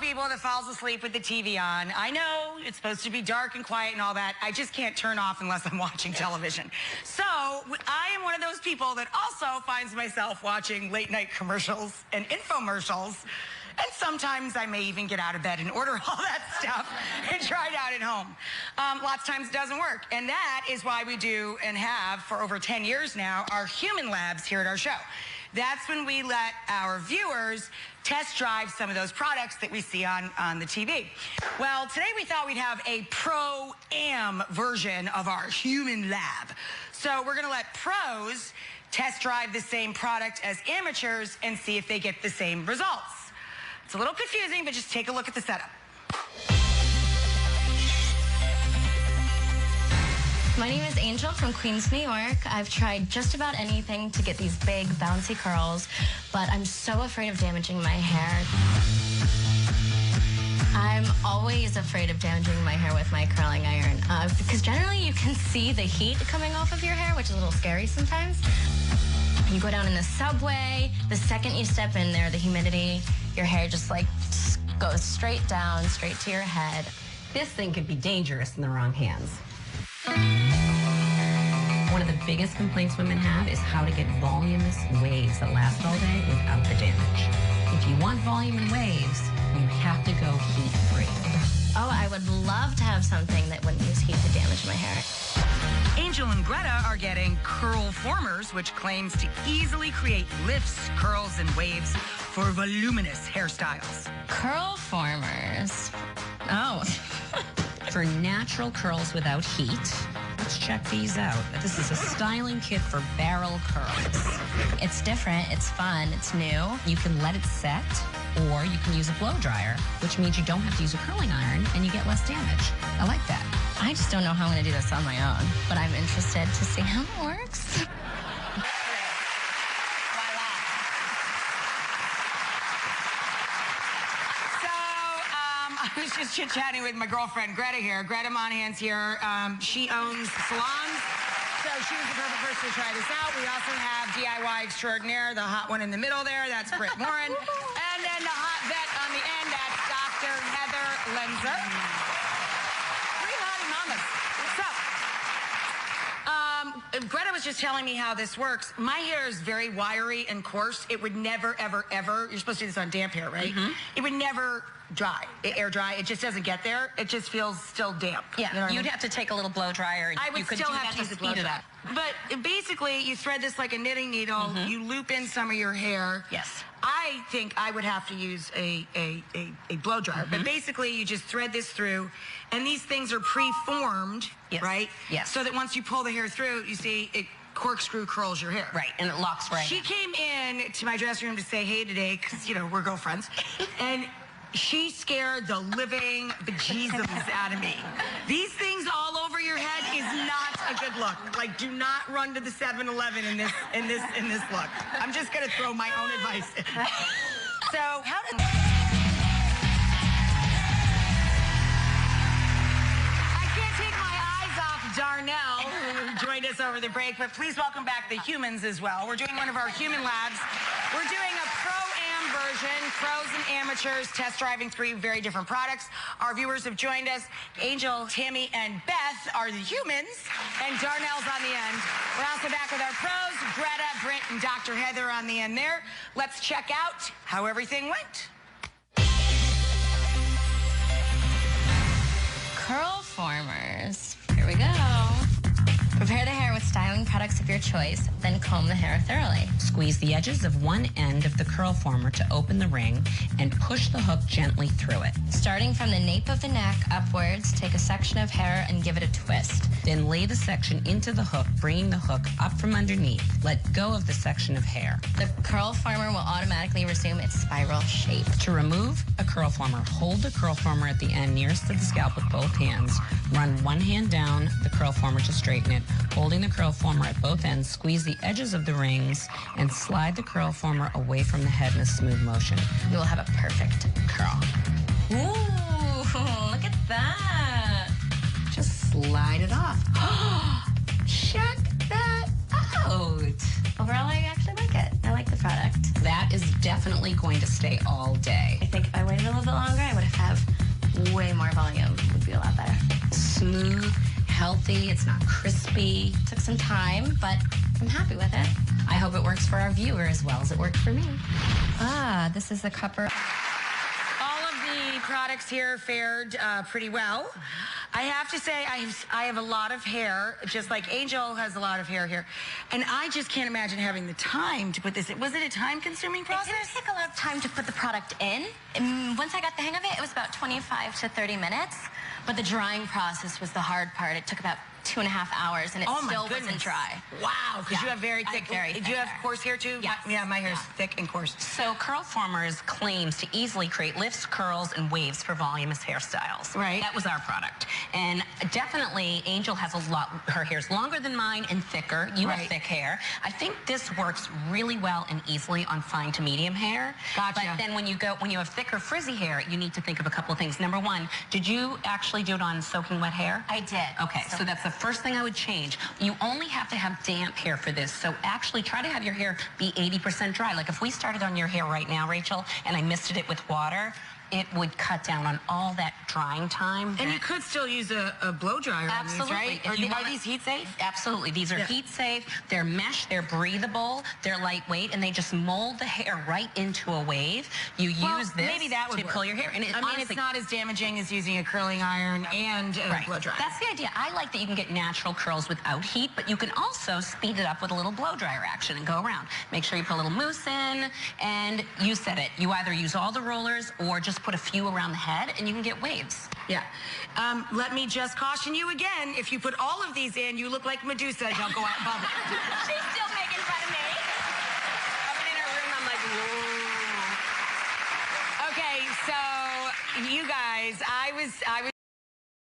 people that falls asleep with the TV on. I know it's supposed to be dark and quiet and all that. I just can't turn off unless I'm watching television. So I am one of those people that also finds myself watching late night commercials and infomercials. And sometimes I may even get out of bed and order all that stuff and try it out at home. Lots of times it doesn't work. And that is why we do and have for over 10 years now our human labs here at our show. That's when we let our viewers test drive some of those products that we see on the TV. Well, today we thought we'd have a pro-am version of our human lab. So we're gonna let pros test drive the same product as amateurs and see if they get the same results. It's a little confusing, but just take a look at the setup. My name is Angel from Queens, New York. I've tried just about anything to get these big, bouncy curls, but I'm so afraid of damaging my hair. I'm always afraid of damaging my hair with my curling iron, because generally you can see the heat coming off of your hair, which is a little scary sometimes. You go down in the subway, the second you step in there, the humidity, your hair just goes straight down, straight to your head. This thing could be dangerous in the wrong hands. One of the biggest complaints women have is how to get voluminous waves that last all day without the damage. If you want volume and waves, you have to go heat-free. Oh, I would love to have something that wouldn't use heat to damage my hair. Angel and Gretta are getting Curlformers, which claims to easily create lifts, curls, and waves for voluminous hairstyles. Curlformers. Oh. For natural curls without heat, let's check these out. This is a styling kit for barrel curls. It's different, it's fun, it's new. You can let it set, or you can use a blow dryer, which means you don't have to use a curling iron and you get less damage. I like that. I just don't know how I'm going to do this on my own, but I'm interested to see how it works. I was just chit-chatting with my girlfriend, Gretta here. Gretta Monahan's here. She owns salons, so she was the perfect person to try this out. We also have DIY extraordinaire, the hot one in the middle there. That's Britt Moran. And then the hot vet on the end, that's Dr. Heather Lenzer. Three hottie mamas. So, Gretta was just telling me how this works. My hair is very wiry and coarse. It would never, ever, ever, you're supposed to do this on damp hair, right? Mm-hmm. It would never dry, air dry. It just doesn't get there. It just feels still damp. Yeah, you know you'd have to take a little blow dryer and I would you could still do have that to to speed it up. But basically, you thread this like a knitting needle, you loop in some of your hair. Yes. I think I would have to use a blow dryer, but basically you just thread this through, and these things are pre-formed, right? Yes. So that once you pull the hair through, you see it corkscrew curls your hair. Right, and it locks right. She came in to my dressing room to say hey today, because, you know, we're girlfriends, and she scared the living bejesus out of me. These things all over your head is not a good look. Like, do not run to the 7-Eleven in this look. I'm just gonna throw my own advice in. So, how did I can't take my eyes off Darnell, who joined us over the break, but please welcome back the humans as well. We're doing one of our human labs. We're doing a pro-am version, pros and amateurs, test driving 3 very different products. Our viewers have joined us. Angel, Tammy, and Beth are the humans, and Darnell's on the end. We're also back with our pros, Gretta, Britt, and Dr. Heather on the end there. Let's check out how everything went. Curlformers. Here we go. Prepare the hair with styling products of your choice, then comb the hair thoroughly. Squeeze the edges of one end of the curlformer to open the ring and push the hook gently through it. Starting from the nape of the neck upwards, take a section of hair and give it a twist. Then lay the section into the hook, bringing the hook up from underneath. Let go of the section of hair. The curlformer will automatically resume its spiral shape. To remove a curlformer, hold the curlformer at the end nearest to the scalp with both hands. Run one hand down the curlformer to straighten it. Holding the curlformer at both ends, squeeze the edges of the rings and slide the curlformer away from the head in a smooth motion. You will have a perfect curl. Ooh, look at that. Just slide it off. Check that out. Overall, I actually like it. I like the product. That is definitely going to stay all day. I think if I waited a little bit longer, I would have way more volume. It would be a lot better. Smooth, healthy, it's not crispy. Took some time, but I'm happy with it. I hope it works for our viewer as well as it worked for me. Ah, this is the cupper. All of the products here fared pretty well. I have to say, I have a lot of hair, just like Angel has a lot of hair here. And I just can't imagine having the time to put this in. Was it a time-consuming process? It didn't take a lot of time to put the product in. And once I got the hang of it, it was about 25 to 30 minutes. But the drying process was the hard part. It took about 2.5 hours, and it still wasn't dry. Wow, because you have very thick. Do you have coarse hair too? Yes. Yeah, my hair is thick and coarse. So Curlformers claims to easily create lifts, curls, and waves for voluminous hairstyles. Right. That was our product. And definitely, Angel has a lot, her hair's longer than mine and thicker. You have thick hair. I think this works really well and easily on fine to medium hair. Gotcha. But then when you have thicker, frizzy hair, you need to think of a couple of things. Number one, did you actually do it on soaking wet hair? I did. Okay, so that's the first thing I would change. You only have to have damp hair for this, so actually try to have your hair be 80% dry. Like if we started on your hair right now, Rachel, and I misted it with water, it would cut down on all that drying time. And you could still use a blow dryer on these, right? Are these heat safe? Absolutely. These are heat safe. They're mesh. They're breathable. They're lightweight, and they just mold the hair right into a wave. You use this maybe that would to pull your hair. And I mean, it's not as damaging as using a curling iron and a blow dryer. That's the idea. I like that you can get natural curls without heat, but you can also speed it up with a little blow dryer action and go around. Make sure you put a little mousse in, and you said it. You either use all the rollers or just put a few around the head, and you can get waves. Yeah. Let me just caution you again. If you put all of these in, you look like Medusa. Don't go out in public. She's still making fun of me. Coming in her room, I'm like, whoa. Okay, so you guys, I was